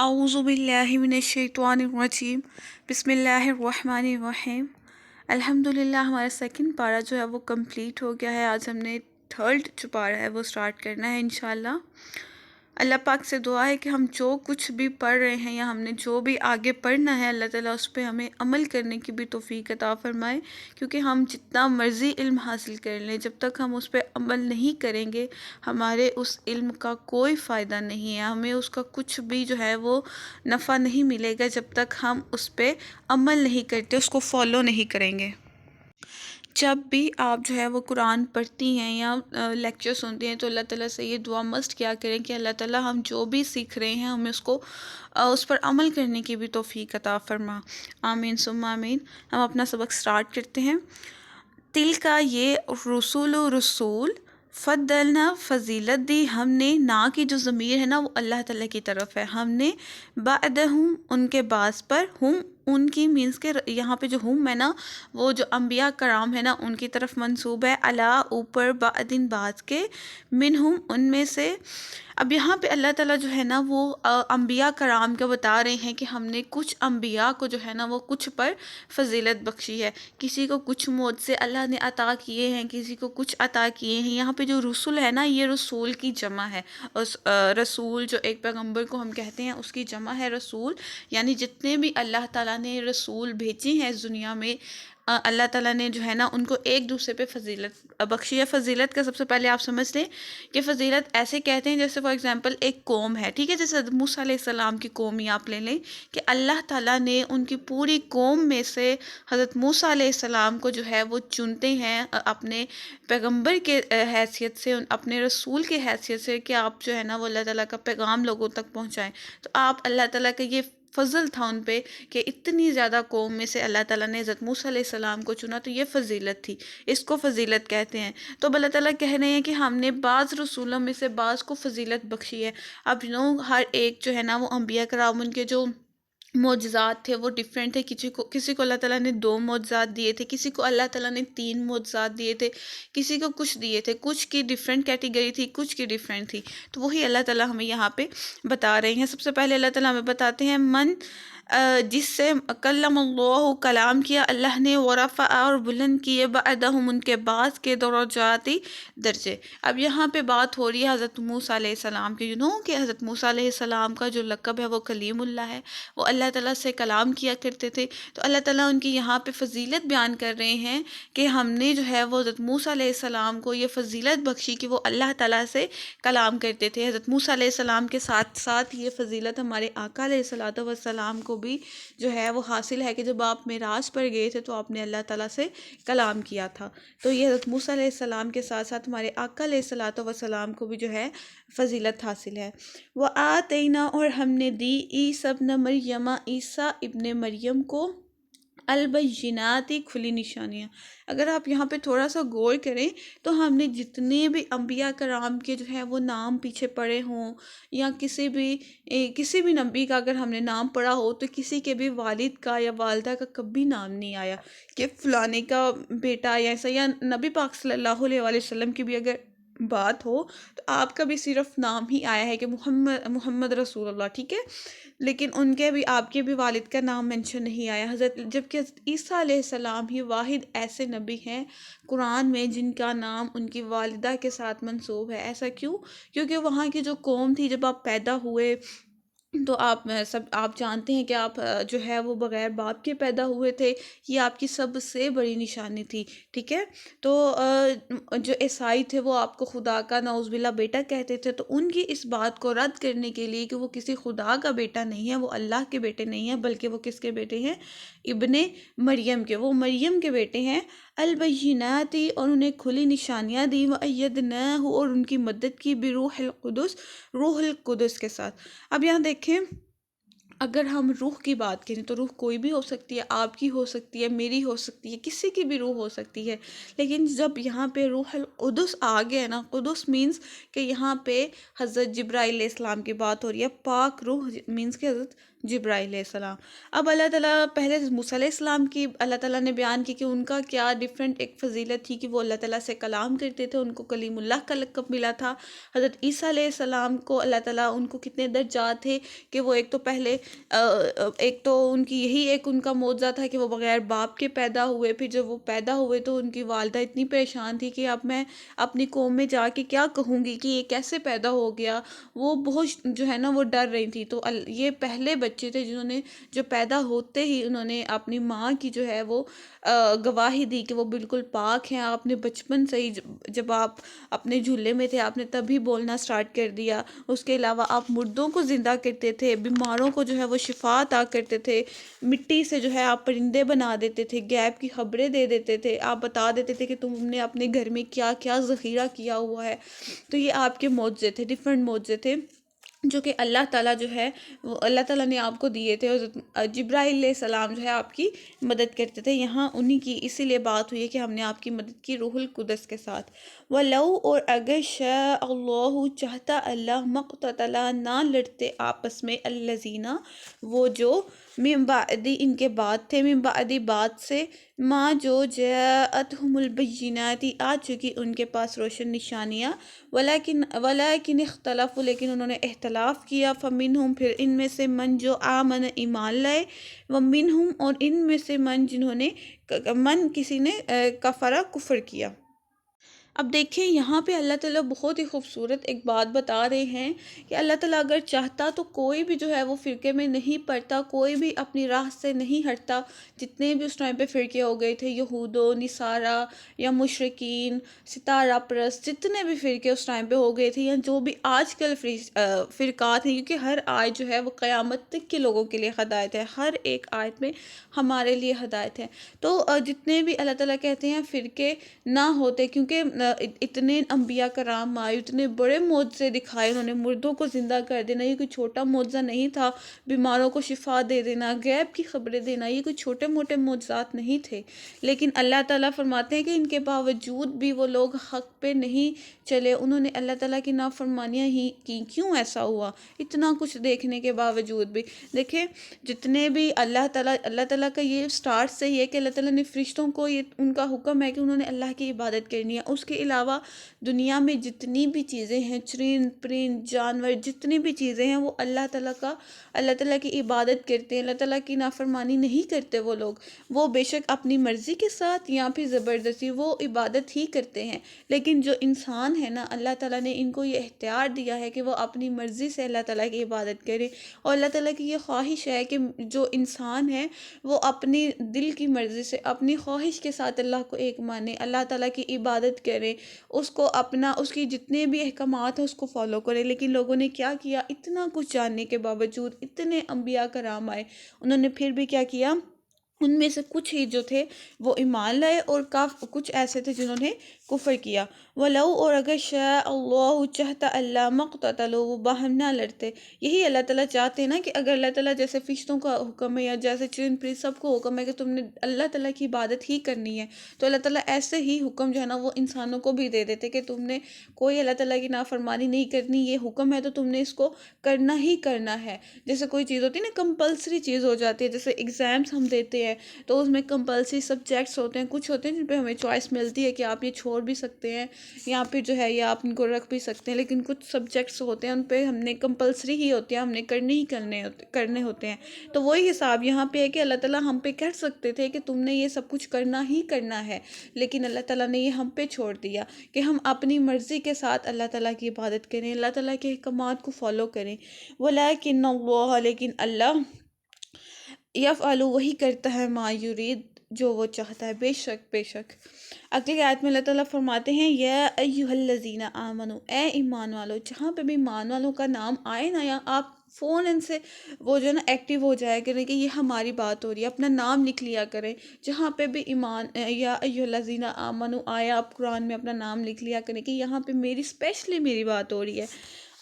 اعوذ باللہ من الشیطان الرجیم بسم اللہ الرحمن الرحیم۔ الحمدللہ ہمارا سیکنڈ پارہ جو ہے وہ کمپلیٹ ہو گیا ہے۔ آج ہم نے تھرڈ جو پارہ ہے وہ سٹارٹ کرنا ہے انشاءاللہ۔ اللہ پاک سے دعا ہے کہ ہم جو کچھ بھی پڑھ رہے ہیں یا ہم نے جو بھی آگے پڑھنا ہے اللہ تعالیٰ اس پہ ہمیں عمل کرنے کی بھی توفیق عطا فرمائے، کیونکہ ہم جتنا مرضی علم حاصل کر لیں جب تک ہم اس پہ عمل نہیں کریں گے ہمارے اس علم کا کوئی فائدہ نہیں ہے، ہمیں اس کا کچھ بھی جو ہے وہ نفع نہیں ملے گا جب تک ہم اس پہ عمل نہیں کرتے، اس کو فالو نہیں کریں گے۔ جب بھی آپ جو ہے وہ قرآن پڑھتی ہیں یا لیکچر سنتی ہیں تو اللہ تعالیٰ سے یہ دعا مسٹ کیا کریں کہ اللہ تعالیٰ ہم جو بھی سیکھ رہے ہیں ہمیں اس پر عمل کرنے کی بھی توفیق عطا فرما، آمین ثم آمین۔ ہم اپنا سبق سٹارٹ کرتے ہیں۔ تل کا یہ رسول فضلنا فضیلت دی ہم نے، نا کی جو ضمیر ہے نا وہ اللہ تعالیٰ کی طرف ہے، ہم نے بعدہم ان کے بعض پر، ہم ان کی مینس کے یہاں پہ جو ہم ہے نا وہ جو انبیاء کرام ہے نا ان کی طرف منسوب ہے، علا اوپر، بعدن بعد کے، منہم ان میں سے۔ اب یہاں پہ اللہ تعالیٰ جو ہے نا وہ انبیاء کرام کو بتا رہے ہیں کہ ہم نے کچھ انبیاء کو جو ہے نا وہ کچھ پر فضیلت بخشی ہے، کسی کو کچھ معجزے اللہ نے عطا کیے ہیں، کسی کو کچھ عطا کیے ہیں۔ یہاں پہ جو رسول ہے نا یہ رسول کی جمع ہے، رسول جو ایک پیغمبر کو ہم کہتے ہیں اس کی جمع ہے رسول، یعنی جتنے بھی اللہ تعالیٰ نے رسول بھیجے ہیں اس دنیا میں اللہ تعالیٰ نے جو ہے نا ان کو ایک دوسرے پہ فضیلت بخشی ہے۔ فضیلت کا سب سے پہلے آپ سمجھ لیں کہ فضیلت ایسے کہتے ہیں جیسے فار ایگزامپل ایک قوم ہے، ٹھیک ہے، جیسے حضرت موسیٰ علیہ السلام کی قوم ہی آپ لے لیں کہ اللہ تعالیٰ نے ان کی پوری قوم میں سے حضرت موسیٰ علیہ السلام کو جو ہے وہ چنتے ہیں اپنے پیغمبر کے حیثیت سے، اپنے رسول کے حیثیت سے کہ آپ جو ہے نا وہ اللہ تعالیٰ کا پیغام لوگوں تک پہنچائیں۔ تو آپ اللہ تعالیٰ کا یہ فضل تھا ان پہ کہ اتنی زیادہ قوم میں سے اللہ تعالیٰ نے حضرت موسیٰ علیہ السلام کو چنا، تو یہ فضیلت تھی، اس کو فضیلت کہتے ہیں۔ تو اب اللہ تعالیٰ کہہ رہے ہیں کہ ہم نے بعض رسولوں میں سے بعض کو فضیلت بخشی ہے۔ اب ہر ایک جو ہے نا وہ انبیاء کرام ان کے جو معجزات تھے وہ ڈیفرنٹ تھے، کسی کو اللہ تعالیٰ نے 2 معجزات دیے تھے، کسی کو اللہ تعالیٰ نے 3 معجزات دیے تھے، کسی کو کچھ دیے تھے، کچھ کی ڈیفرنٹ کیٹیگری تھی، کچھ کی ڈیفرنٹ تھی۔ تو وہی اللہ تعالیٰ ہمیں یہاں پہ بتا رہے ہیں۔ سب سے پہلے اللہ تعالیٰ ہمیں بتاتے ہیں جس سے کلم اللہ کلام کیا اللہ نے، ورفع اور بلند کیے بعدہم ان کے بعد کے درجاتی درجے۔ اب یہاں پہ بات ہو رہی ہے حضرت موسیٰ علیہ السلام کی، کہ حضرت موسیٰ علیہ السلام کا جو لقب ہے وہ کلیم اللہ ہے، وہ اللہ تعالیٰ سے کلام کیا کرتے تھے۔ تو اللہ تعالیٰ ان کی یہاں پہ فضیلت بیان کر رہے ہیں کہ ہم نے جو ہے وہ حضرت موسیٰ علیہ السلام کو یہ فضیلت بخشی کہ وہ اللہ تعالیٰ سے کلام کرتے تھے۔ حضرت موسیٰ علیہ السلام کے ساتھ ساتھ یہ فضیلت ہمارے آقا علیہ الصلوۃ والسلام کو بھی جو ہے وہ حاصل ہے کہ جب آپ معراج پر گئے تھے تو آپ نے اللہ تعالیٰ سے کلام کیا تھا۔ تو یہ حضرت موسیٰ علیہ السلام کے ساتھ ساتھ ہمارے آقا علیہ الصلوۃ والسلام کو بھی جو ہے فضیلت حاصل ہے۔ وَآتَيْنَا اور ہم نے دی عیسیٰ ابن مریم، عیسیٰ ابن مریم کو، البینات کھلی نشانیاں۔ اگر آپ یہاں پہ تھوڑا سا غور کریں تو ہم نے جتنے بھی انبیاء کرام کے جو ہے وہ نام پیچھے پڑے ہوں یا کسی بھی نبی کا اگر ہم نے نام پڑھا ہو تو کسی کے بھی والد کا یا والدہ کا کبھی نام نہیں آیا کہ فلانے کا بیٹا یا ایسا، یا نبی پاک صلی اللہ علیہ وآلہ وسلم کی بھی اگر بات ہو تو آپ کا بھی صرف نام ہی آیا ہے کہ محمد رسول اللہ، ٹھیک ہے، لیکن ان کے بھی آپ کے بھی والد کا نام مینشن نہیں آیا جبکہ حضرت عیسیٰ علیہ السلام ہی واحد ایسے نبی ہیں قرآن میں جن کا نام ان کی والدہ کے ساتھ منسوب ہے۔ ایسا کیوں؟ کیونکہ وہاں کی جو قوم تھی جب آپ پیدا ہوئے تو آپ جانتے ہیں کہ آپ جو ہے وہ بغیر باپ کے پیدا ہوئے تھے، یہ آپ کی سب سے بڑی نشانی تھی، ٹھیک ہے۔ تو جو عیسائی تھے وہ آپ کو خدا کا نعوذ باللہ بیٹا کہتے تھے، تو ان کی اس بات کو رد کرنے کے لیے کہ وہ کسی خدا کا بیٹا نہیں ہے، وہ اللہ کے بیٹے نہیں ہیں، بلکہ وہ کس کے بیٹے ہیں؟ ابن مریم کے، وہ مریم کے بیٹے ہیں۔ البینات اور انہیں کھلی نشانیاں دی، وَأَيَّدْنَاهُ اور ان کی مدد کی، بروح القدس روح القدس کے ساتھ۔ اب یہاں دیکھیں اگر ہم روح کی بات کریں تو روح کوئی بھی ہو سکتی ہے، آپ کی ہو سکتی ہے، میری ہو سکتی ہے، کسی کی بھی روح ہو سکتی ہے، لیکن جب یہاں پہ روح القدس آ گیا نا، قدس مینس کہ یہاں پہ حضرت جبرائیل علیہ السلام کی بات ہو رہی ہے، پاک روح مینس کہ حضرت جبرائیل علیہ السلام۔ اب اللہ تعالیٰ پہلے موسیٰ علیہ السلام کی اللہ تعالیٰ نے بیان کی کہ ان کا کیا ڈیفرنٹ ایک فضیلت تھی کہ وہ اللہ تعالیٰ سے کلام کرتے تھے، ان کو کلیم اللہ کا لقب ملا تھا۔ حضرت عیسیٰ علیہ السلام کو اللہ تعالیٰ ان کو کتنے درجات تھے کہ وہ ایک تو پہلے ایک تو ان کی یہی ایک ان کا معجزہ تھا کہ وہ بغیر باپ کے پیدا ہوئے، پھر جب وہ پیدا ہوئے تو ان کی والدہ اتنی پریشان تھی کہ اب میں اپنی قوم میں جا کے کیا کہوں گی کہ یہ کیسے پیدا ہو گیا، وہ بہت جو ہے نا وہ ڈر رہی تھی۔ تو یہ پہلے بچے تھے جنہوں نے جو پیدا ہوتے ہی انہوں نے اپنی ماں کی جو ہے وہ گواہی دی کہ وہ بالکل پاک ہیں۔ آپ نے بچپن سے ہی جب آپ اپنے جھولے میں تھے آپ نے تبھی بولنا سٹارٹ کر دیا۔ اس کے علاوہ آپ مردوں کو زندہ کرتے تھے، بیماروں کو جو ہے وہ شفا عطا کرتے تھے، مٹی سے جو ہے آپ پرندے بنا دیتے تھے، غیب کی خبریں دے دیتے تھے، آپ بتا دیتے تھے کہ تم نے اپنے گھر میں کیا کیا ذخیرہ کیا ہوا ہے۔ تو یہ آپ کے معجزے تھے، ڈیفرنٹ معجزے تھے جو کہ اللہ تعالیٰ جو ہے وہ اللہ تعالیٰ نے آپ کو دیے تھے۔ اور جبرائیل علیہ السلام جو ہے آپ کی مدد کرتے تھے، یہاں انہی کی اسی لیے بات ہوئی ہے کہ ہم نے آپ کی مدد کی روح القدس کے ساتھ۔ وَلَوْ اور اگر شاء اللہ چاہتا اللہ مقتتلا نہ لڑتے آپس میں الذین وہ جو من بعدی ان کے بعد تھے، من بعدی بعد سے ما جو جاءتہم البینات آ چکی ان کے پاس روشن نشانیاں، ولیکن اختلفوا لیکن انہوں نے اختلاف کیا، فمنہم پھر ان میں سے من جو آمن ایمان لائے، ومنہم اور ان میں سے من جنہوں نے کسی نے کفرہ کفر کیا۔ اب دیکھیں یہاں پہ اللہ تعالیٰ بہت ہی خوبصورت ایک بات بتا رہے ہیں کہ اللہ تعالیٰ اگر چاہتا تو کوئی بھی جو ہے وہ فرقے میں نہیں پڑتا، کوئی بھی اپنی راہ سے نہیں ہٹتا۔ جتنے بھی اس ٹائم پہ فرقے ہو گئے تھے، یہود و نصارہ یا مشرکین، ستارہ پرست، جتنے بھی فرقے اس ٹائم پہ ہو گئے تھے یا جو بھی آج کل فرقات ہیں، کیونکہ ہر آیت جو ہے وہ قیامت تک کے لوگوں کے لیے ہدایت ہے، ہر ایک آیت میں ہمارے لیے ہدایت ہے۔ تو جتنے بھی اللہ تعالیٰ کہتے ہیں فرقے نہ ہوتے، کیونکہ اتنے انبیاء کرام آئے، اتنے بڑے معجزے دکھائے، انہوں نے مردوں کو زندہ کر دینا، یہ کوئی چھوٹا معجزہ نہیں تھا، بیماروں کو شفا دے دینا، غیب کی خبریں دینا، یہ کوئی چھوٹے موٹے معجزات نہیں تھے۔ لیکن اللہ تعالیٰ فرماتے ہیں کہ ان کے باوجود بھی وہ لوگ حق پہ نہیں چلے، انہوں نے اللہ تعالیٰ کی نافرمانیاں ہی کی۔ کیوں ایسا ہوا؟ اتنا کچھ دیکھنے کے باوجود بھی دیکھیں، جتنے بھی اللہ تعالیٰ کا یہ سٹارٹ سے ہی ہے کہ اللہ تعالیٰ نے فرشتوں کو یہ ان کا حکم ہے کہ انہوں نے اللہ کی عبادت کرنی ہے۔ اس کے علاوہ دنیا میں جتنی بھی چیزیں ہیں، چرند پرند جانور جتنی بھی چیزیں ہیں، وہ اللہ تعالیٰ کی عبادت کرتے ہیں، اللہ تعالیٰ کی نافرمانی نہیں کرتے۔ وہ لوگ وہ بے شک اپنی مرضی کے ساتھ یا پھر زبردستی وہ عبادت ہی کرتے ہیں، لیکن جو انسان ہے نا، اللہ تعالیٰ نے ان کو یہ اختیار دیا ہے کہ وہ اپنی مرضی سے اللہ تعالیٰ کی عبادت کرے۔ اور اللہ تعالیٰ کی یہ خواہش ہے کہ جو انسان ہے وہ اپنی دل کی مرضی سے اپنی خواہش کے ساتھ اللہ کو ایک مانے، اللہ تعالیٰ کی عبادت کرے، اس کو اس کی جتنے بھی احکامات ہیں اس کو فالو کرے۔ لیکن لوگوں نے کیا کیا؟ اتنا کچھ جاننے کے باوجود، اتنے انبیاء کرام آئے، انہوں نے پھر بھی کیا کیا؟ ان میں سے کچھ ہی جو تھے وہ ایمان لائے اور کچھ ایسے تھے جنہوں نے کفر کیا۔ وَلَوْ اور اگر شاء اللہ چاہتا اللہ مقتتلوا وہ باہم نہ لڑتے۔ یہی اللہ تعالیٰ چاہتے ہیں نا کہ اگر اللہ تعالیٰ جیسے فرشتوں کا حکم ہے یا جیسے چرند پرند سب کو حکم ہے کہ تم نے اللہ تعالیٰ کی عبادت ہی کرنی ہے، تو اللہ تعالیٰ ایسے ہی حکم جو ہے نا وہ انسانوں کو بھی دے دیتے کہ تم نے کوئی اللہ تعالیٰ کی نافرمانی نہیں کرنی، یہ حکم ہے تو تم نے اس کو کرنا ہی کرنا ہے۔ جیسے کوئی چیز ہوتی ہے نا کمپلسری چیز ہو جاتی ہے، جیسے ایگزامس ہم دیتے ہیں تو اس میں کمپلسری سبجیکٹس ہوتے ہیں، کچھ ہوتے ہیں جن پہ ہمیں چوائس ملتی ہے کہ آپ یہ چھوڑ بھی سکتے ہیں یا پھر جو ہے یہ آپ ان کو رکھ بھی سکتے ہیں، لیکن کچھ سبجیکٹس ہوتے ہیں ان پہ ہم نے کمپلسری ہی ہوتے ہیں، ہم نے کرنے ہوتے ہیں۔ تو وہی حساب یہاں پہ ہے کہ اللہ تعالیٰ ہم پہ کہہ سکتے تھے کہ تم نے یہ سب کچھ کرنا ہی کرنا ہے، لیکن اللہ تعالیٰ نے یہ ہم پہ چھوڑ دیا کہ ہم اپنی مرضی کے ساتھ اللہ تعالیٰ کی عبادت کریں، اللہ تعالیٰ کے احکامات کو فالو کریں۔ وَلَٰكِنَّ اللَّهَ لیکن اللہ یفعل وہی کرتا ہے ما یرید جو وہ چاہتا ہے، بے شک۔ اگلی آیت میں اللہ تعالیٰ فرماتے ہیں یا ایھا الذین آمنو اے ایمان والو، جہاں پہ بھی ایمان والوں کا نام آئے نا یا آپ فون سے وہ جو ہے نا ایکٹیو ہو جائے کریں کہ یہ ہماری بات ہو رہی ہے، اپنا نام لکھ لیا کریں، جہاں پہ بھی ایمان یا ایھا الذین آمنو آیا آپ قرآن میں اپنا نام لکھ لیا کریں کہ یہاں پہ اسپیشلی میری بات ہو رہی ہے۔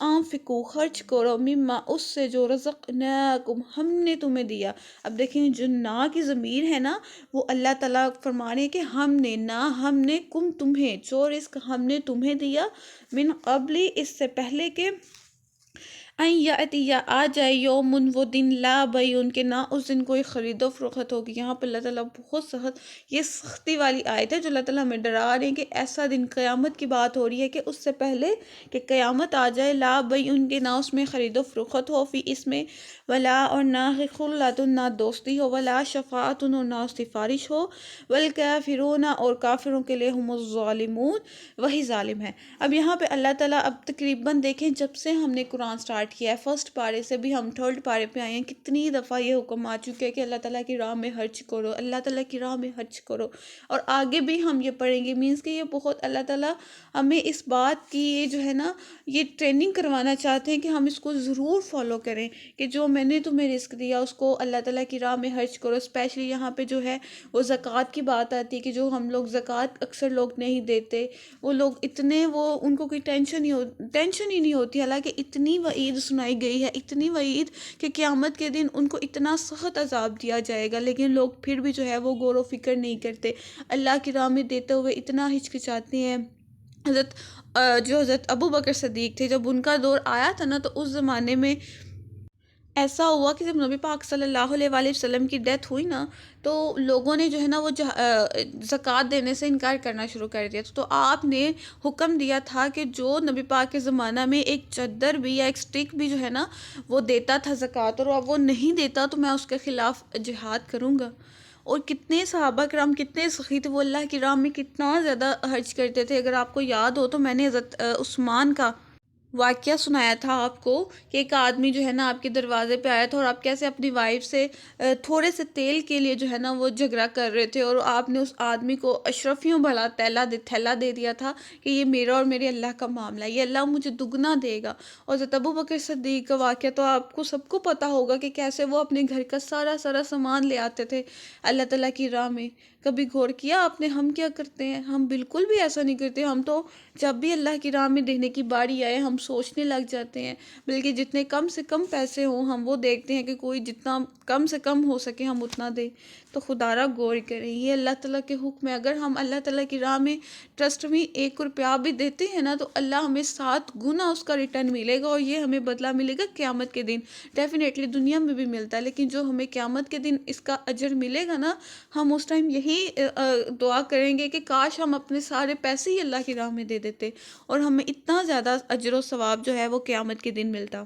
انفقو خرچ کرو، مما اس سے جو رزقناکم ہم نے تمہیں دیا. اب دیکھیں جو نا کی ضمیر ہے نا وہ اللہ تعالیٰ فرما رہے ہیں کہ ہم نے، نہ ہم نے، کم تمہیں، جو رزق ہم نے تمہیں دیا، من قبلی اس سے پہلے کہ این یاتی یا آ جائے یومن وہ دن لا بئی ان کے نہ اس دن کوئی خرید و فروخت ہوگی. یہاں پہ اللہ تعالیٰ بہت سخت، یہ سختی والی آیت ہے جو اللہ تعالیٰ ہمیں ڈرا رہے ہیں کہ ایسا دن قیامت کی بات ہو رہی ہے کہ اس سے پہلے کہ قیامت آ جائے، لا بئی ان کے نہ اس میں خرید و فروخت ہو، فی اس میں، ولا اور نہ خلۃ نہ دوستی ہو، ولا شفاعت اور نہ سفارش ہو، والکافرون اور کافروں کے لیے ہم الظالمون وہی ظالم ہے. اب یہاں پہ اللہ تعالیٰ اب تقریباً دیکھیں جب سے ہم نے قرآن سٹارٹ کیا ہے، فرسٹ پارے سے بھی ہم تھرڈ پارے پہ آئے ہیں، کتنی دفعہ یہ حکم آ چکے ہے کہ اللہ تعالیٰ کی راہ میں خرچ کرو، اللہ تعالیٰ کی راہ میں خرچ کرو. اور آگے بھی ہم یہ پڑھیں گے، مینس کہ یہ بہت اللہ تعالیٰ ہمیں اس بات کی یہ جو ہے نا یہ ٹریننگ کروانا چاہتے ہیں کہ ہم اس کو ضرور فالو کریں کہ جو میں نے تمہیں رزق دیا اس کو اللہ تعالیٰ کی راہ میں خرچ کرو. اسپیشلی یہاں پہ جو ہے وہ زکوٰۃ کی بات آتی ہے کہ جو ہم لوگ زکوٰۃ اکثر لوگ نہیں دیتے، وہ لوگ اتنے وہ ان کو کوئی ٹینشن ہی نہیں ہوتی، حالانکہ اتنی وعید سنائی گئی ہے، اتنی وعید کہ قیامت کے دن ان کو اتنا سخت عذاب دیا جائے گا، لیکن لوگ پھر بھی جو ہے وہ غور و فکر نہیں کرتے، اللہ کی راہ میں دیتے ہوئے اتنا ہچکچاتے ہیں. حضرت ابو بکر صدیق تھے، جب ان کا دور آیا تھا نا تو اس زمانے میں ایسا ہوا کہ جب نبی پاک صلی اللہ علیہ وآلہ وسلم کی ڈیتھ ہوئی نا تو لوگوں نے جو ہے نا وہ زکوٰۃ دینے سے انکار کرنا شروع کر دیا. تو آپ نے حکم دیا تھا کہ جو نبی پاک کے زمانہ میں ایک چادر بھی یا ایک سٹک بھی جو ہے نا وہ دیتا تھا زکوٰۃ، اور اب وہ نہیں دیتا تو میں اس کے خلاف جہاد کروں گا. اور کتنے صحابہ کرام کتنے سخی تھے، وہ اللہ کی راہ میں کتنا زیادہ خرچ کرتے تھے. اگر آپ کو یاد ہو تو میں نے حضرت عثمان کا واقعہ سنایا تھا آپ کو کہ ایک آدمی جو ہے نا آپ کے دروازے پہ آیا تھا اور آپ کیسے اپنی وائف سے تھوڑے سے تیل کے لیے جو ہے نا وہ جھگڑا کر رہے تھے، اور آپ نے اس آدمی کو اشرفیوں بھلا تھیلا دے دیا تھا کہ یہ میرا اور میرے اللہ کا معاملہ ہے، یہ اللہ مجھے دگنا دے گا. اور حضرت ابو بکر صدیق کا واقعہ تو آپ کو سب کو پتہ ہوگا کہ کیسے وہ اپنے گھر کا سارا سامان لے آتے تھے اللہ تعالیٰ کی راہ میں. کبھی غور کیا آپ نے ہم کیا کرتے ہیں؟ ہم بالکل بھی ایسا نہیں کرتے. ہم تو جب بھی اللہ کی راہ میں دینے کی باری آئے ہم سوچنے لگ جاتے ہیں، بلکہ جتنے کم سے کم پیسے ہوں ہم وہ دیکھتے ہیں کہ کوئی جتنا کم سے کم ہو سکے ہم اتنا دیں. تو خدا را غور کریں، یہ اللہ تعالیٰ کے حکم ہے. اگر ہم اللہ تعالیٰ کی راہ میں ٹرسٹ میں 1 روپیہ بھی دیتے ہیں نا تو اللہ ہمیں 7 گنا اس کا ریٹرن ملے گا، اور یہ ہمیں بدلہ ملے گا قیامت کے دن. ڈیفینیٹلی دنیا میں بھی ملتا ہے، لیکن جو ہمیں قیامت کے دن اس کا اجر ملے گا نا ہم اس ٹائم یہی دعا کریں گے کہ کاش ہم اپنے سارے پیسے ہی اللہ کی راہ میں دے دیتے اور ہمیں اتنا زیادہ اجر و ثواب جو ہے وہ قیامت کے دن ملتا.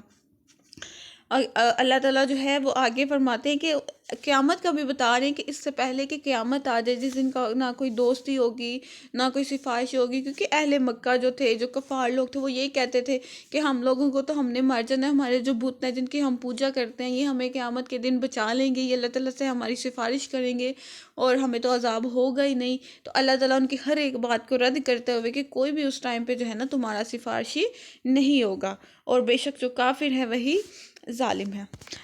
اللہ تعالیٰ جو ہے وہ آگے فرماتے ہیں کہ قیامت کا بھی بتا رہے ہیں کہ اس سے پہلے کہ قیامت آ جائے جس دن کا نہ کوئی دوستی ہوگی نہ کوئی سفارش ہوگی، کیونکہ اہل مکہ جو تھے، جو کفار لوگ تھے، وہ یہی کہتے تھے کہ ہم لوگوں کو تو ہم نے مر جانا ہے، ہمارے جو بت ہیں جن کی ہم پوجا کرتے ہیں یہ ہمیں قیامت کے دن بچا لیں گے، یہ اللہ تعالیٰ سے ہماری سفارش کریں گے اور ہمیں تو عذاب ہوگا ہی نہیں. تو اللہ تعالیٰ ان کی ہر ایک بات کو رد کرتے ہوئے کہ کوئی بھی اس ٹائم پہ جو ہے نا تمہارا سفارشی نہیں ہوگا، اور بے شک جو کافر ہے وہی ظالم ہے.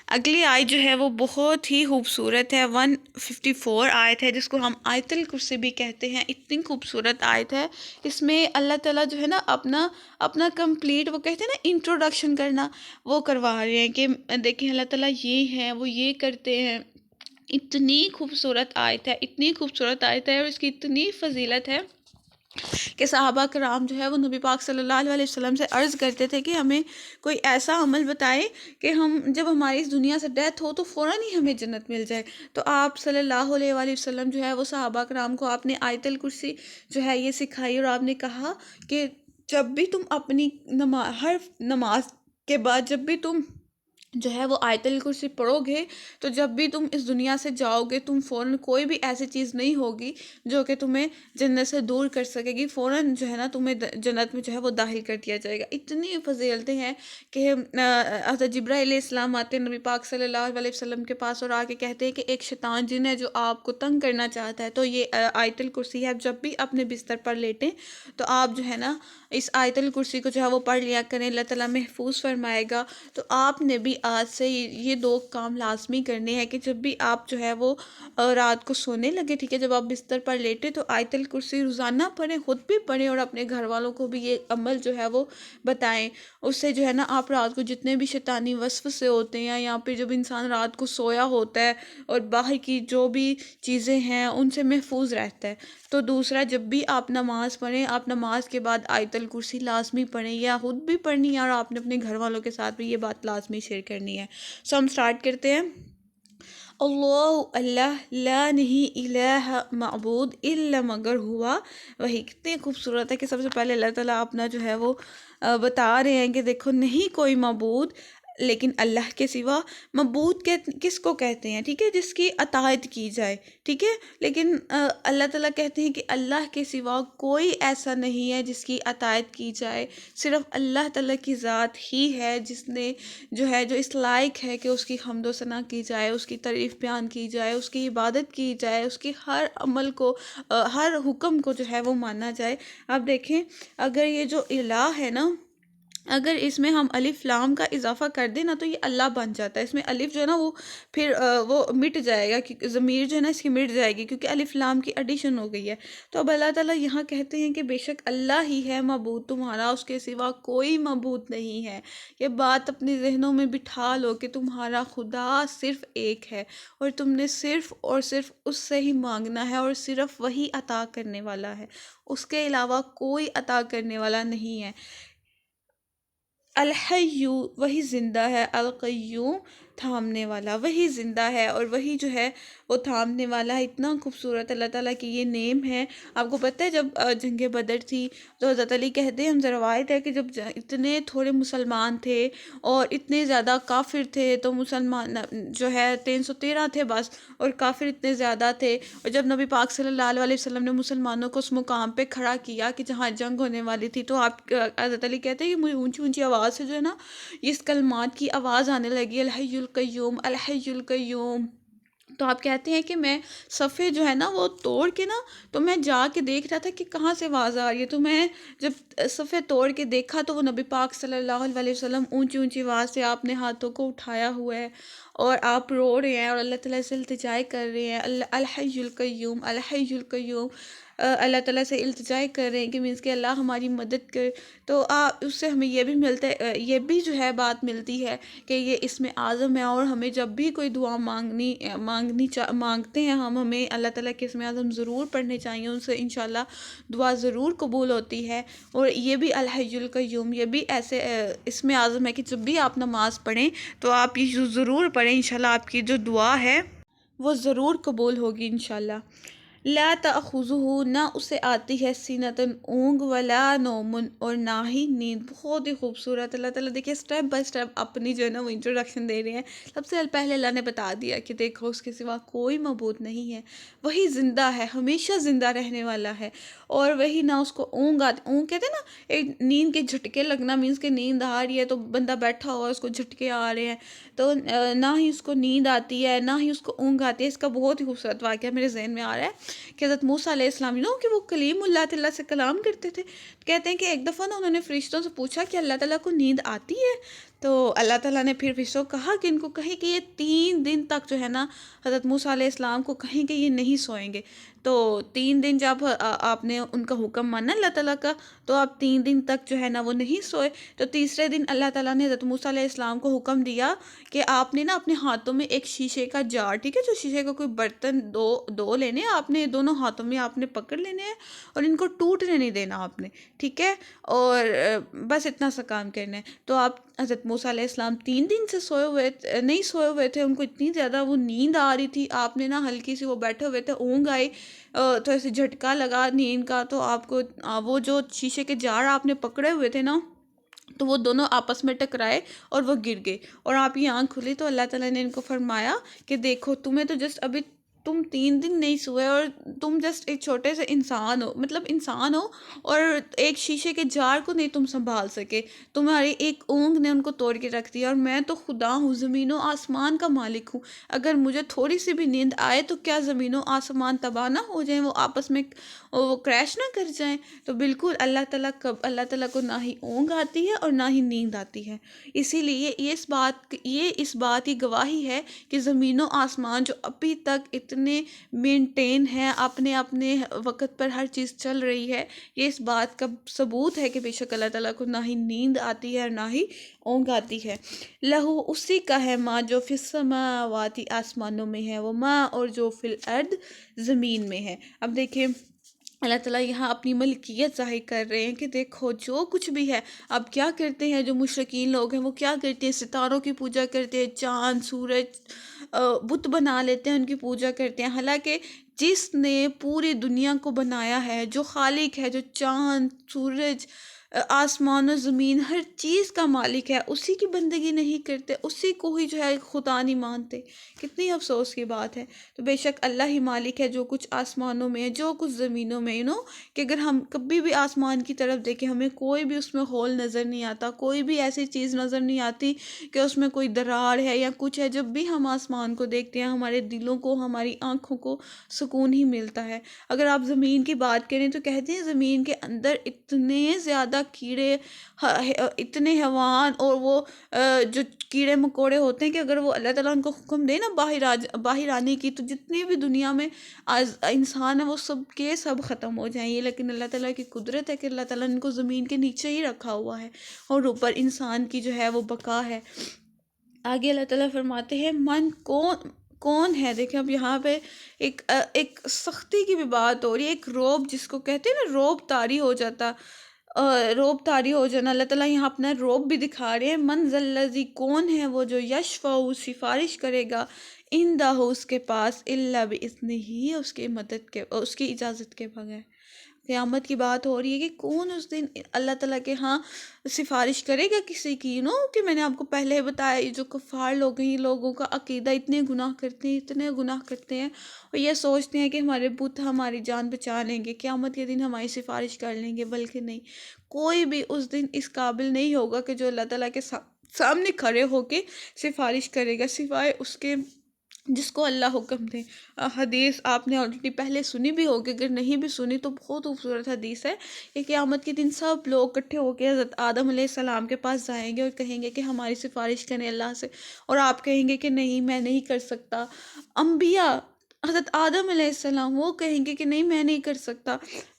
اگلی آیت جو ہے وہ بہت ہی خوبصورت ہے، 154 آیت ہے جس کو ہم آیت الکرسی بھی کہتے ہیں. اتنی خوبصورت آیت ہے، اس میں اللہ تعالیٰ جو ہے نا اپنا کمپلیٹ وہ کہتے ہیں نا انٹروڈکشن کرنا وہ کروا رہے ہیں کہ دیکھیں اللہ تعالیٰ یہ ہیں، وہ یہ کرتے ہیں. اتنی خوبصورت آیت ہے، اتنی خوبصورت آیت ہے، اور اس کی اتنی فضیلت ہے کہ صحابہ کرام جو ہے وہ نبی پاک صلی اللہ علیہ وسلم سے عرض کرتے تھے کہ ہمیں کوئی ایسا عمل بتائے کہ ہم جب ہماری اس دنیا سے ڈیتھ ہو تو فوراً ہی ہمیں جنت مل جائے. تو آپ صلی اللہ علیہ وآلہ وسلم جو ہے وہ صحابہ کرام کو آپ نے آیت الکرسی جو ہے یہ سکھائی، اور آپ نے کہا کہ جب بھی تم اپنی ہر نماز کے بعد جب بھی تم جو ہے وہ آیت الکرسی پڑھو گے تو جب بھی تم اس دنیا سے جاؤ گے تم فوراً کوئی بھی ایسی چیز نہیں ہوگی جو کہ تمہیں جنت سے دور کر سکے گی، فوراً جو ہے نا تمہیں جنت میں جو ہے وہ داخل کر دیا جائے گا. اتنی فضیلتیں ہیں کہ حضرت جبرائیل علیہ السلام آتے ہیں نبی پاک صلی اللہ علیہ وسلم کے پاس اور آ کے کہتے ہیں کہ ایک شیطان جن ہے جو آپ کو تنگ کرنا چاہتا ہے، تو یہ آیت الکرسی ہے، جب بھی اپنے بستر پر لیٹیں تو آپ جو ہے نا اس آیت الکرسی کو جو ہے وہ پڑھ لیا کریں، اللہ تعالیٰ محفوظ فرمائے گا. تو آپ نے بھی آج سے یہ دو کام لازمی کرنے ہیں کہ جب بھی آپ جو ہے وہ رات کو سونے لگے، ٹھیک ہے، جب آپ بستر پر لیٹے تو آیت الکرسی روزانہ پڑھیں، خود بھی پڑھیں اور اپنے گھر والوں کو بھی یہ عمل جو ہے وہ بتائیں۔ اس سے جو ہے نا آپ رات کو جتنے بھی شیطانی وسوسے ہوتے ہیں یا پھر جب انسان رات کو سویا ہوتا ہے اور باہر کی جو بھی چیزیں ہیں ان سے محفوظ رہتا ہے۔ تو دوسرا، جب بھی آپ نماز پڑھیں، آپ نماز کے بعد آیت الکرسی لازمی پڑھیں، یا خود بھی پڑھنی ہے اور آپ نے اپنے گھر والوں کے ساتھ بھی یہ بات لازمی شیئر کرنی ہے۔ سو ہم سٹارٹ کرتے ہیں۔ اللہ لا نہیں الہ معبود الا مگر ہوا وہی۔ کتنی خوبصورت ہے کہ سب سے پہلے اللہ تعالیٰ اپنا جو ہے وہ بتا رہے ہیں کہ دیکھو نہیں کوئی معبود لیکن اللہ کے سوا۔ معبود کس کو کہتے ہیں؟ ٹھیک ہے، جس کی اطاعت کی جائے، ٹھیک ہے، لیکن اللہ تعالیٰ کہتے ہیں کہ اللہ کے سوا کوئی ایسا نہیں ہے جس کی اطاعت کی جائے، صرف اللہ تعالیٰ کی ذات ہی ہے جس نے جو اس لائق ہے کہ اس کی حمد و ثنا کی جائے، اس کی تعریف بیان کی جائے، اس کی عبادت کی جائے، اس کی ہر عمل کو ہر حکم کو جو ہے وہ مانا جائے۔ آپ دیکھیں اگر یہ جو الہ ہے نا، اگر اس میں ہم الف لام کا اضافہ کر دیں نا تو یہ اللہ بن جاتا ہے۔ اس میں الف جو ہے نا وہ پھر وہ مٹ جائے گا، کیونکہ ضمیر جو ہے نا اس کی مٹ جائے گی کیونکہ الف لام کی ایڈیشن ہو گئی ہے۔ تو اب اللہ تعالیٰ یہاں کہتے ہیں کہ بے شک اللہ ہی ہے معبود تمہارا، اس کے سوا کوئی معبود نہیں ہے۔ یہ بات اپنے ذہنوں میں بٹھا لو کہ تمہارا خدا صرف ایک ہے اور تم نے صرف اور صرف اس سے ہی مانگنا ہے اور صرف وہی عطا کرنے والا ہے، اس کے علاوہ کوئی عطا کرنے والا نہیں ہے۔ الحی وہی زندہ ہے، القیوم تھامنے والا، وہی زندہ ہے اور وہی جو ہے وہ تھامنے والا ہے۔ اتنا خوبصورت اللہ تعالیٰ کی یہ نیم ہے۔ آپ کو پتہ ہے جب جنگ بدر تھی تو حضرت علی کہتے ہیں، ہم سے روایت ہے کہ جب اتنے تھوڑے مسلمان تھے اور اتنے زیادہ کافر تھے تو مسلمان جو ہے 313 تھے بس، اور کافر اتنے زیادہ تھے، اور جب نبی پاک صلی اللہ علیہ وسلم نے مسلمانوں کو اس مقام پہ کھڑا کیا کہ جہاں جنگ ہونے والی تھی تو آپ حضرت علی کہتے ہیں کہ مجھے اونچی اونچی آواز سے جو ہے نا اس کلمات کی آواز آنے لگی، الحی القیوم الحی القیوم۔ تو آپ کہتے ہیں کہ میں صفحے جو ہے نا وہ توڑ کے نا تو میں جا کے دیکھ رہا تھا کہ کہاں سے آواز آ رہی ہے، تو میں جب صفحے توڑ کے دیکھا تو وہ نبی پاک صلی اللہ علیہ وسلم اونچی اونچی آواز سے آپ نے ہاتھوں کو اٹھایا ہوا ہے اور آپ رو رہے ہیں اور اللہ تعالیٰ سے التجا کر رہے ہیں، الحی القیوم الحی القیوم، اللہ تعالیٰ سے التجا کر رہے ہیں کہ مینس کہ اللہ ہماری مدد کر۔ تو اس سے ہمیں یہ بھی ملتا ہے، یہ بھی جو ہے بات ملتی ہے کہ یہ اسم اعظم ہے، اور ہمیں جب بھی کوئی دعا مانگتے ہیں ہمیں اللہ تعالیٰ کے اسم اعظم ضرور پڑھنے چاہیے، ان سے انشاءاللہ دعا ضرور قبول ہوتی ہے۔ اور یہ بھی الحی القیوم یہ بھی ایسے اسم اعظم ہے کہ جب بھی آپ نماز پڑھیں تو آپ یہ ضرور پڑھیں، انشاءاللہ آپ کی جو دعا ہے وہ ضرور قبول ہوگی انشاءاللہ۔ لا تأخذہ نہ اسے آتی ہے سینتن اونگ، ولا نوم اور نہ ہی نیند۔ بہت ہی خوبصورت اللہ تعالیٰ دیکھیں سٹیپ بائی سٹیپ اپنی جو ہے نا وہ انٹروڈکشن دے رہے ہیں۔ سب سے پہلے اللہ نے بتا دیا کہ دیکھو اس کے سوا کوئی معبود نہیں ہے، وہی زندہ ہے، ہمیشہ زندہ رہنے والا ہے، اور وہی نہ اس کو اونگ آتی، اونگ کہتے ہیں نا ایک نیند کے جھٹکے لگنا، مینس کہ نیند آ رہی ہے تو بندہ بیٹھا ہوا اس کو جھٹکے آ رہے ہیں، تو نہ ہی اس کو نیند آتی ہے نہ ہی اس کو اونگ آتی ہے۔ اس کا بہت ہی خوبصورت واقعہ میرے ذہن میں آ رہا ہے کہ حضرت موسیٰ علیہ السلام کہ وہ کلیم اللہ سے کلام کرتے تھے، کہتے ہیں کہ ایک دفعہ نا انہوں نے فرشتوں سے پوچھا کہ اللہ تعالیٰ کو نیند آتی ہے، تو اللہ تعالیٰ نے پھر فرشتوں کو کہا کہ ان کو کہیں کہ یہ 3 دن تک جو ہے نا حضرت موسیٰ علیہ السلام کو کہیں کہ یہ نہیں سوئیں گے۔ تو 3 دن جب آپ نے ان کا حکم مانا اللہ تعالیٰ کا تو آپ 3 دن تک جو ہے نا وہ نہیں سوئے۔ تو تیسرے دن اللہ تعالیٰ نے حضرت موسیٰ علیہ السلام کو حکم دیا کہ آپ نے نا اپنے ہاتھوں میں ایک شیشے کا جار، ٹھیک ہے، جو شیشے کا کوئی برتن دو لینے آپ نے، دونوں ہاتھوں میں آپ نے پکڑ لینے ہیں اور ان کو ٹوٹنے نہیں دینا آپ نے، ٹھیک ہے، اور بس اتنا سا کام کرنا ہے۔ تو آپ حضرت موسیٰ علیہ السلام 3 دن سے نہیں سوئے ہوئے تھے، ان کو اتنی زیادہ وہ نیند آ رہی تھی، آپ نے نا ہلکی سی وہ بیٹھے ہوئے تھے، اونگ آئی تو ایسے جھٹکا لگا نیند کا، تو آپ کو وہ جو شیشے کے جار آپ نے پکڑے ہوئے تھے نا تو وہ دونوں آپس میں ٹکرائے اور وہ گر گئے، اور آپ کی آنکھ کھلی تو اللہ تعالیٰ نے ان کو فرمایا کہ دیکھو تمہیں تو جسٹ ابھی تم 3 دن نہیں سوئے اور تم جسٹ ایک چھوٹے سے انسان ہو، مطلب انسان ہو، اور ایک شیشے کے جار کو نہیں تم سنبھال سکے، تمہاری ایک اونگ نے ان کو توڑ کے رکھ دیا، اور میں تو خدا ہوں، زمین و آسمان کا مالک ہوں، اگر مجھے تھوڑی سی بھی نیند آئے تو کیا زمین و آسمان تباہ نہ ہو جائیں، وہ آپس میں وہ کریش نہ کر جائیں؟ تو بالکل اللہ تعالیٰ کو نہ ہی اونگ آتی ہے اور نہ ہی نیند آتی ہے، اسی لیے یہ اس بات کی گواہی ہے کہ زمین و آسمان جو ابھی تک اتنے مینٹین ہیں، اپنے اپنے وقت پر ہر چیز چل رہی ہے، یہ اس بات کا ثبوت ہے کہ بے شک اللہ تعالیٰ کو نہ ہی نیند آتی ہے اور نہ ہی اونگ آتی ہے۔ لہو اسی کا ہے ماں جو فی السماواتی آسمانوں میں ہے، وہ ماں اور جو فی الارض زمین میں ہے۔ اب دیکھیں اللہ تعالیٰ یہاں اپنی ملکیت ظاہر کر رہے ہیں کہ دیکھو جو کچھ بھی ہے، اب کیا کرتے ہیں جو مشرکین لوگ ہیں، وہ کیا کرتے ہیں، ستاروں کی پوجا کرتے ہیں، چاند سورج بت بنا لیتے ہیں، ان کی پوجا کرتے ہیں، حالانکہ جس نے پوری دنیا کو بنایا ہے، جو خالق ہے، جو چاند سورج آسمان و زمین ہر چیز کا مالک ہے، اسی کی بندگی نہیں کرتے، اسی کو ہی جو ہے خدا نہیں مانتے، کتنی افسوس کی بات ہے۔ تو بے شک اللہ ہی مالک ہے جو کچھ آسمانوں میں ہے، جو کچھ زمینوں میں، کہ اگر ہم کبھی بھی آسمان کی طرف دیکھیں، ہمیں کوئی بھی اس میں ہول نظر نہیں آتا، کوئی بھی ایسی چیز نظر نہیں آتی کہ اس میں کوئی دراڑ ہے یا کچھ ہے۔ جب بھی ہم آسمان کو دیکھتے ہیں، ہمارے دلوں کو، ہماری آنکھوں کو سکون ہی ملتا ہے۔ اگر آپ زمین کی بات کریں تو کہتے ہیں زمین کے اندر اتنے زیادہ کیڑے، اتنے حیوان، اور وہ جو کیڑے مکوڑے ہوتے ہیں کہ اگر وہ اللہ تعالیٰ ان کو حکم دے نا باہر آنے کی، تو جتنی بھی دنیا میں انسان ہے وہ سب کے سب ختم ہو جائیں گے، لیکن اللہ تعالیٰ کی قدرت ہے کہ اللہ تعالیٰ نے ان کو زمین کے نیچے ہی رکھا ہوا ہے، اور اوپر انسان کی جو ہے وہ بقا ہے۔ آگے اللہ تعالیٰ فرماتے ہیں کون ہے، دیکھیں اب یہاں پہ ایک سختی کی بھی بات ہو رہی ہے، ایک روب جس کو کہتے ہیں نا، روب طاری ہو جاتا، روب طاری ہو جانا، اللہ تعالیٰ یہاں اپنا روب بھی دکھا رہے ہیں۔ من ذا الذی، کون ہے وہ جو یشفع، سفارش کرے گا، عندہ، اس کے پاس، الا باذنہ، اس کی مدد کے، اس کی اجازت کے بغیر۔ قیامت کی بات ہو رہی ہے کہ کون اس دن اللہ تعالیٰ کے ہاں سفارش کرے گا کسی کی، کہ میں نے آپ کو پہلے بتایا، یہ جو کفار لوگ ہیں، یہ لوگوں کا عقیدہ، اتنے گناہ کرتے ہیں، اتنے گناہ کرتے ہیں، اور یہ سوچتے ہیں کہ ہمارے بت ہماری جان بچا لیں گے، قیامت کے دن ہماری سفارش کر لیں گے، بلکہ نہیں، کوئی بھی اس دن اس قابل نہیں ہوگا کہ جو اللہ تعالیٰ کے سامنے کھڑے ہو کے سفارش کرے گا، سوائے اس کے جس کو اللہ حکم دے۔ حدیث آپ نے آلریڈی پہلے سنی بھی ہوگی، اگر نہیں بھی سنی تو بہت خوبصورت حدیث ہے کہ قیامت کے دن سب لوگ اکٹھے ہو کے حضرت آدم علیہ السلام کے پاس جائیں گے اور کہیں گے کہ ہماری سفارش کریں اللہ سے، اور آپ کہیں گے کہ نہیں میں نہیں کر سکتا۔ انبیاء، حضرت آدم علیہ السلام، وہ کہیں گے کہ نہیں میں نہیں کر سکتا،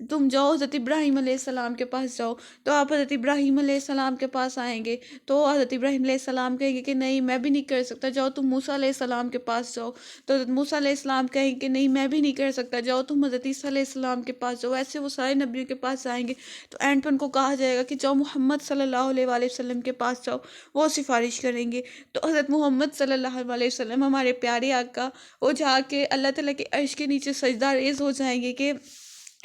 تم جاؤ حضرت ابراہیم علیہ السلام کے پاس جاؤ، تو آپ حضرت ابراہیم علیہ السلام کے پاس آئیں گے، تو حضرت ابراہیم علیہ السلام کہیں گے کہ نہیں میں بھی نہیں کر سکتا، جاؤ تم موسیٰ علیہ السلام کے پاس جاؤ، تو حضرت موسیٰ علیہ السلام کہیں کہ نہیں میں بھی نہیں کر سکتا، جاؤ تم حضرت عیسیٰ علیہ السلام کے پاس جاؤ، ایسے وہ سارے نبیوں کے پاس جائیں گے، تو اینڈ پہ ان کو کہا جائے گا کہ جاؤ محمد صلی اللہ علیہ وآلہ وسلم کے پاس جاؤ، وہ سفارش کریں گے، تو حضرت محمد صلی اللہ علیہ وسلم ہمارے پیارے آقا، وہ جا کے اللہ تعالیٰ کے عرش کے نیچے سجدہ ریز ہو جائیں گے کہ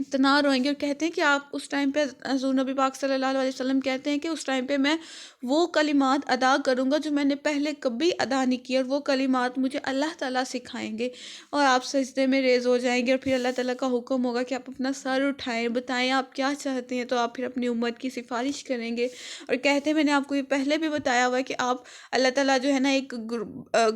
اتنا روئیں گے، اور کہتے ہیں کہ آپ اس ٹائم پہ، حضور نبی پاک صلی اللہ علیہ وسلم کہتے ہیں کہ اس ٹائم پہ میں وہ کلمات ادا کروں گا جو میں نے پہلے کبھی ادا نہیں کی، اور وہ کلمات مجھے اللہ تعالیٰ سکھائیں گے، اور آپ سجدے میں ریز ہو جائیں گے، اور پھر اللہ تعالیٰ کا حکم ہوگا کہ آپ اپنا سر اٹھائیں، بتائیں آپ کیا چاہتے ہیں، تو آپ پھر اپنی امت کی سفارش کریں گے، اور کہتے ہیں میں نے آپ کو یہ پہلے بھی بتایا ہوا ہے کہ آپ اللہ تعالیٰ جو ہے نا ایک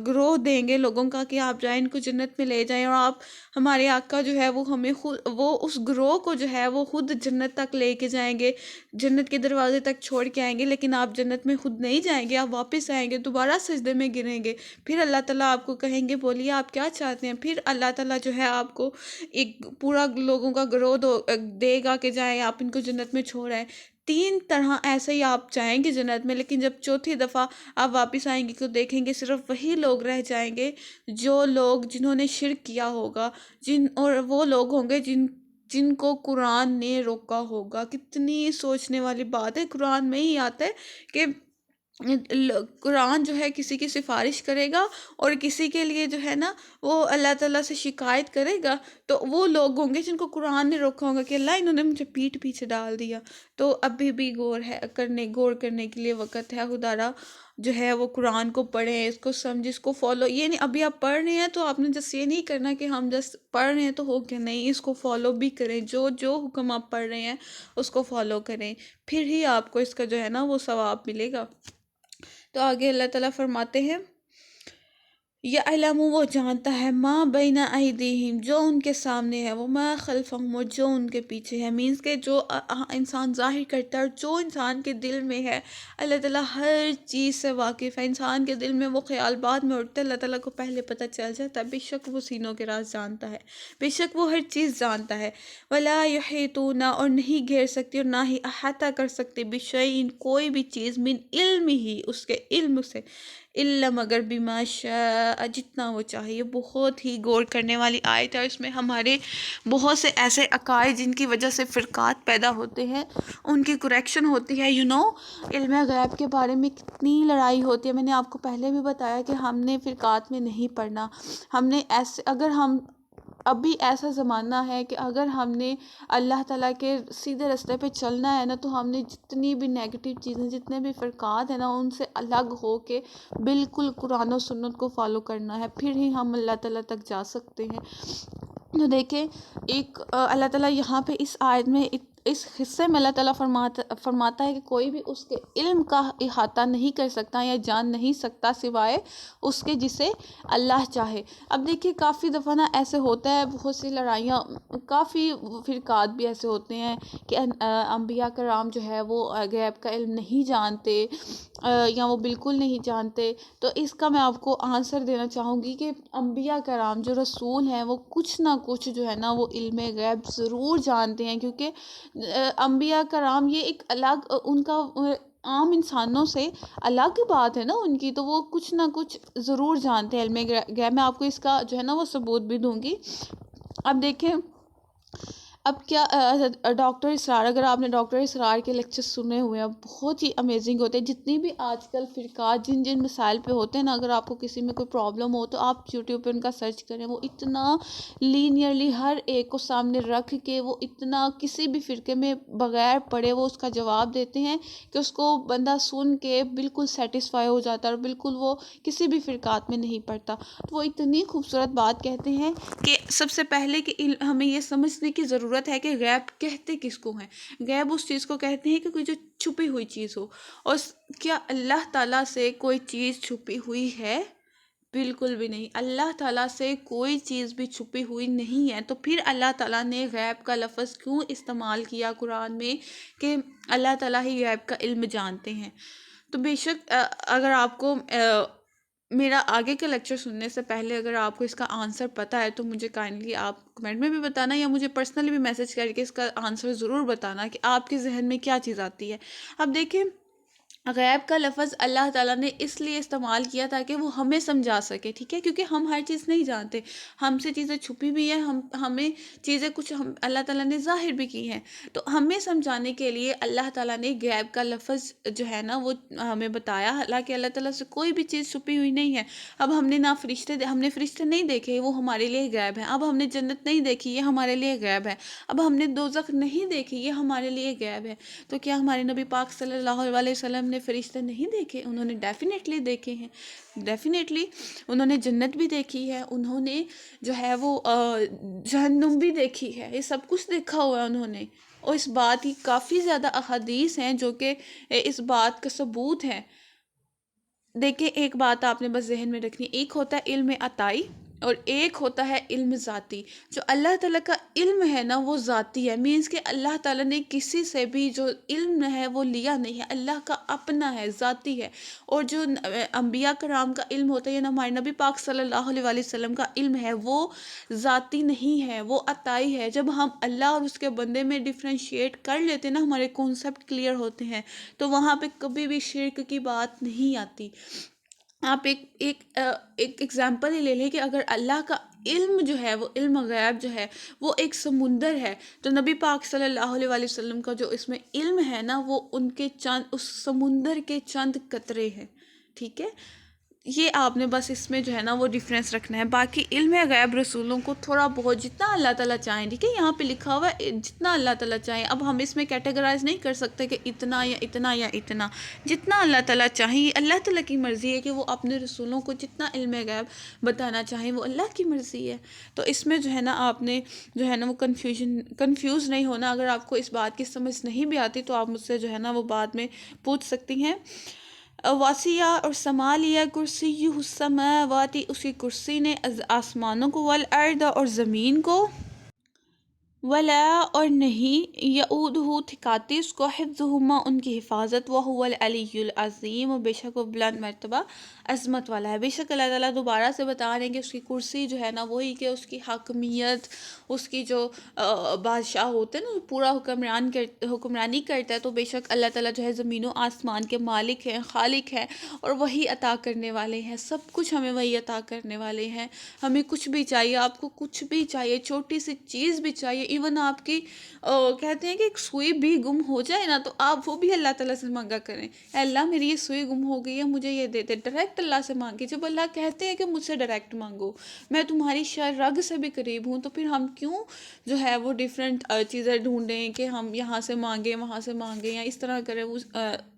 گروہ دیں گے لوگوں کا کہ آپ جائیں ان کو جنت میں لے جائیں، اور آپ ہمارے آقا جو ہے وہ ہمیں خود، وہ اس گروہ کو جو ہے وہ خود جنت تک لے کے جائیں گے، جنت کے دروازے تک چھوڑ کے آئیں گے، لیکن آپ جنت میں خود نہیں جائیں گے، آپ واپس آئیں گے، دوبارہ سجدے میں گریں گے، پھر اللہ تعالیٰ آپ کو کہیں گے بولیے آپ کیا چاہتے ہیں، پھر اللہ تعالیٰ جو ہے آپ کو ایک پورا لوگوں کا گروہ دے گا کہ جائیں آپ ان کو جنت میں چھوڑ آئیں۔ 3 طرح ایسے ہی آپ جائیں گے جنت میں، لیکن جب چوتھی دفعہ آپ واپس آئیں گے تو دیکھیں گے صرف وہی لوگ رہ جائیں گے جو لوگ جنہوں نے شرک کیا ہوگا، اور وہ لوگ ہوں گے جن کو قرآن نے روکا ہوگا۔ کتنی سوچنے والی بات ہے، قرآن میں ہی آتا ہے کہ قرآن جو ہے کسی کی سفارش کرے گا اور کسی کے لیے جو ہے نا وہ اللہ تعالیٰ سے شکایت کرے گا، تو وہ لوگ ہوں گے جن کو قرآن نے روکا ہوگا کہ اللہ انہوں نے مجھے پیٹھ پیچھے ڈال دیا۔ تو ابھی بھی غور کرنے کے لیے وقت ہے، خدا را جو ہے وہ قرآن کو پڑھیں، اس کو سمجھیں، اس کو فالو. یہ نہیں ابھی آپ پڑھ رہے ہیں تو آپ نے جس یہ نہیں کرنا کہ ہم جس پڑھ رہے ہیں تو ہو گیا، نہیں، اس کو فالو بھی کریں. جو جو حکم آپ پڑھ رہے ہیں اس کو فالو کریں، پھر ہی آپ کو اس کا جو ہے نا وہ ثواب ملے گا. تو آگے اللہ تعالیٰ فرماتے ہیں یعلم، وہ جانتا ہے، ما بین ایدیہم، جو ان کے سامنے ہے، وہ ما خلفہم، اور جو ان کے پیچھے ہے. مینس کہ جو انسان ظاہر کرتا ہے اور جو انسان کے دل میں ہے، اللہ تعالیٰ ہر چیز سے واقف ہے. انسان کے دل میں وہ خیال بعد میں اٹھتا ہے، اللہ تعالیٰ کو پہلے پتہ چل جاتا ہے. بے شک وہ سینوں کے راز جانتا ہے، بے شک وہ ہر چیز جانتا ہے. ولا یحیطون، اور نہیں گھیر سکتی اور نہ ہی احاطہ کر سکتے، بشیء، کوئی بھی چیز، من علم ہی، اس کے علم سے، الا مگر بما شاء، جتنا وہ چاہے. یہ بہت ہی غور کرنے والی آیت ہے. اس میں ہمارے بہت سے ایسے عقائد جن کی وجہ سے فرقات پیدا ہوتے ہیں ان کی کریکشن ہوتی ہے. علم غیب کے بارے میں کتنی لڑائی ہوتی ہے. میں نے آپ کو پہلے بھی بتایا کہ ہم نے فرقات میں نہیں پڑھنا. ہم نے ایسے، اگر ہم ابھی ایسا زمانہ ہے کہ اگر ہم نے اللہ تعالیٰ کے سیدھے راستے پہ چلنا ہے نا، تو ہم نے جتنی بھی نیگیٹو چیزیں، جتنے بھی فرقات ہیں نا، ان سے الگ ہو کے بالکل قرآن و سنت کو فالو کرنا ہے، پھر ہی ہم اللہ تعالیٰ تک جا سکتے ہیں. تو دیکھیں، ایک اللہ تعالیٰ یہاں پہ اس آیت میں اس حصے میں اللہ تعالیٰ فرماتا ہے کہ کوئی بھی اس کے علم کا احاطہ نہیں کر سکتا یا جان نہیں سکتا سوائے اس کے جسے اللہ چاہے. اب دیکھیے کافی دفعہ نا ایسے ہوتا ہے، بہت سی لڑائیاں، کافی فرقات بھی ایسے ہوتے ہیں کہ انبیاء کرام جو ہے وہ غیب کا علم نہیں جانتے یا وہ بالکل نہیں جانتے. تو اس کا میں آپ کو آنسر دینا چاہوں گی کہ انبیاء کرام جو رسول ہیں وہ کچھ نہ کچھ جو ہے نا وہ علم غیب ضرور جانتے ہیں، کیونکہ انبیاء کرام یہ ایک الگ، ان کا عام انسانوں سے الگ بات ہے نا ان کی، تو وہ کچھ نہ کچھ ضرور جانتے ہیں علم غیب. میں آپ کو اس کا جو ہے نا وہ ثبوت بھی دوں گی. اب دیکھیں، اب کیا ڈاکٹر اسرار، اگر آپ نے ڈاکٹر اسرار کے لیکچر سنے ہوئے ہیں، بہت ہی امیزنگ ہوتے ہیں. جتنی بھی آج کل فرقات جن مسائل پہ ہوتے ہیں نا، اگر آپ کو کسی میں کوئی پرابلم ہو تو آپ یوٹیوب پہ ان کا سرچ کریں. وہ اتنا لینئرلی ہر ایک کو سامنے رکھ کے، وہ اتنا کسی بھی فرقے میں بغیر پڑھے وہ اس کا جواب دیتے ہیں کہ اس کو بندہ سن کے بالکل سیٹسفائی ہو جاتا ہے، اور بالکل وہ کسی بھی فرقات میں نہیں پڑھتا. تو وہ اتنی خوبصورت بات کہتے ہیں کہ سب سے پہلے کہ ہمیں یہ سمجھنے کی ضرورت ہے کہ غیب کہتے کس کو ہیں. غیب اس چیز کو کہتے ہیں کہ کوئی جو چھپی ہوئی چیز ہو. اور کیا اللہ تعالیٰ سے کوئی چیز چھپی ہوئی ہے؟ بالکل بھی نہیں. اللہ تعالیٰ سے کوئی چیز بھی چھپی ہوئی نہیں ہے. تو پھر اللہ تعالیٰ نے غیب کا لفظ کیوں استعمال کیا قرآن میں کہ اللہ تعالیٰ ہی غیب کا علم جانتے ہیں. تو بے شک اگر آپ کو میرا آگے کا لیکچر سننے سے پہلے اگر آپ کو اس کا آنسر پتہ ہے تو مجھے کائنڈلی آپ کمنٹ میں بھی بتانا، یا مجھے پرسنلی بھی میسج کر کے اس کا آنسر ضرور بتانا کہ آپ کے ذہن میں کیا چیز آتی ہے. اب دیکھیں، غیب کا لفظ اللہ تعالیٰ نے اس لیے استعمال کیا تاکہ وہ ہمیں سمجھا سکے، ٹھیک ہے، کیونکہ ہم ہر چیز نہیں جانتے، ہم سے چیزیں چھپی بھی ہیں، ہمیں چیزیں کچھ اللہ تعالیٰ نے ظاہر بھی کی ہیں. تو ہمیں سمجھانے کے لیے اللہ تعالیٰ نے غیب کا لفظ جو ہے نا وہ ہمیں بتایا. حالانکہ اللہ تعالیٰ سے کوئی بھی چیز چھپی ہوئی نہیں ہے. اب ہم نے فرشتے نہیں دیکھے، وہ ہمارے لیے غیب ہیں. اب ہم نے جنت نہیں دیکھی، یہ ہمارے لیے غیب ہے. اب ہم نے دوزخ نہیں دیکھی، یہ ہمارے لیے غیب ہے. تو کیا ہمارے نبی پاک صلی اللہ علیہ وسلم نے فرشتے نہیں دیکھے؟ انہوں نے ڈیفینیٹلی دیکھے ہیں. ڈیفینیٹلی انہوں نے جنت بھی دیکھی ہے، انہوں نے جو ہے وہ جہنم بھی دیکھی ہے. یہ سب کچھ دیکھا ہوا ہے انہوں نے. اور اس بات کی کافی زیادہ احادیث ہیں جو کہ اس بات کا ثبوت ہے. دیکھیں، ایک بات آپ نے بس ذہن میں رکھنی، ایک ہوتا ہے علم عطائی اور ایک ہوتا ہے علم ذاتی. جو اللہ تعالیٰ کا علم ہے نا وہ ذاتی ہے. مینس کہ اللہ تعالیٰ نے کسی سے بھی جو علم ہے وہ لیا نہیں ہے، اللہ کا اپنا ہے، ذاتی ہے. اور جو انبیاء کرام کا علم ہوتا ہے یا ہمارے نبی پاک صلی اللہ علیہ وسلم کا علم ہے وہ ذاتی نہیں ہے، وہ عطائی ہے. جب ہم اللہ اور اس کے بندے میں ڈفرینشیٹ کر لیتے ہیں نا، ہمارے کانسیپٹ کلیئر ہوتے ہیں، تو وہاں پہ کبھی بھی شرک کی بات نہیں آتی. آپ ایک ایگزامپل ہی لے لیں کہ اگر اللہ کا علم جو ہے وہ علم غیب جو ہے وہ ایک سمندر ہے، تو نبی پاک صلی اللہ علیہ وسلم کا جو اس میں علم ہے نا وہ ان کے چند، اس سمندر کے چند قطرے ہیں. ٹھیک ہے، یہ آپ نے بس اس میں جو ہے نا وہ ڈیفرنس رکھنا ہے. باقی علم غیب رسولوں کو تھوڑا بہت جتنا اللہ تعالیٰ چاہیں، ٹھیک ہے، یہاں پہ لکھا ہوا ہے جتنا اللہ تعالیٰ چاہیں. اب ہم اس میں کیٹیگرائز نہیں کر سکتے کہ اتنا یا اتنا یا اتنا. جتنا اللہ تعالیٰ چاہیں، یہ اللہ تعالیٰ کی مرضی ہے کہ وہ اپنے رسولوں کو جتنا علم غیب بتانا چاہیں، وہ اللہ کی مرضی ہے. تو اس میں جو ہے نا آپ نے جو ہے نا وہ کنفیوز نہیں ہونا. اگر آپ کو اس بات کی سمجھ نہیں بھی آتی تو آپ مجھ سے جو ہے نا وہ بعد میں پوچھ سکتی ہیں. واسیہ اور سمالیہ کرسی السماواتی، اس کی کرسی نے آسمانوں کو، والارض اور زمین کو، ولا اور نہیں، یعودہ تھکاتی اس کو، حفظہما ان کی حفاظت، وہو العلی العظیم، و بے شک وہ بلند مرتبہ عظمت والا ہے. بے شک اللہ تعالیٰ دوبارہ سے بتا رہے ہیں کہ اس کی کرسی جو ہے نا وہی کہ اس کی حاکمیت، اس کی جو بادشاہ ہوتے ہیں نا پورا حکمرانی کرتا ہے، تو بے شک اللہ تعالیٰ جو ہے زمین و آسمان کے مالک ہیں، خالق ہیں، اور وہی عطا کرنے والے ہیں. سب کچھ ہمیں وہی عطا کرنے والے ہیں. ہمیں کچھ بھی چاہیے، آپ کو کچھ بھی چاہیے، چھوٹی سی چیز بھی چاہیے، ایون آپ کی کہتے ہیں کہ ایک سوئی بھی گم ہو جائے نا تو آپ وہ بھی اللہ تعالیٰ سے مانگا کریں. اے اللہ میری یہ سوئی گم ہو گئی ہے، مجھے یہ دے دے. ڈائریکٹ اللہ سے مانگے. جب اللہ کہتے ہیں کہ مجھ سے ڈائریکٹ مانگو، میں تمہاری رگ سے بھی قریب ہوں، تو پھر ہم کیوں جو ہے وہ ڈیفرنٹ چیزیں ڈھونڈیں کہ ہم یہاں سے مانگیں وہاں سے مانگیں یا اس طرح کریں.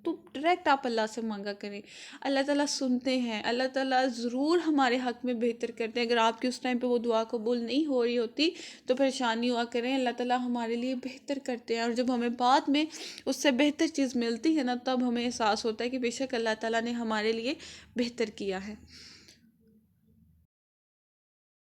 تو ڈائریکٹ آپ اللہ سے مانگا کریں. اللہ تعالیٰ سنتے ہیں، اللہ تعالیٰ ضرور ہمارے حق میں بہتر کرتے ہیں. اگر آپ کی اس ٹائم پہ وہ دعا قبول نہیں ہو رہی ہوتی تو پریشانی ہوا کریں. اللہ تعالیٰ ہمارے لیے بہتر کرتے ہیں، اور جب ہمیں بعد میں اس سے بہتر چیز ملتی ہے نا تب ہمیں احساس ہوتا ہے کہ بے شک اللہ تعالیٰ نے ہمارے لیے بہتر کیا ہے.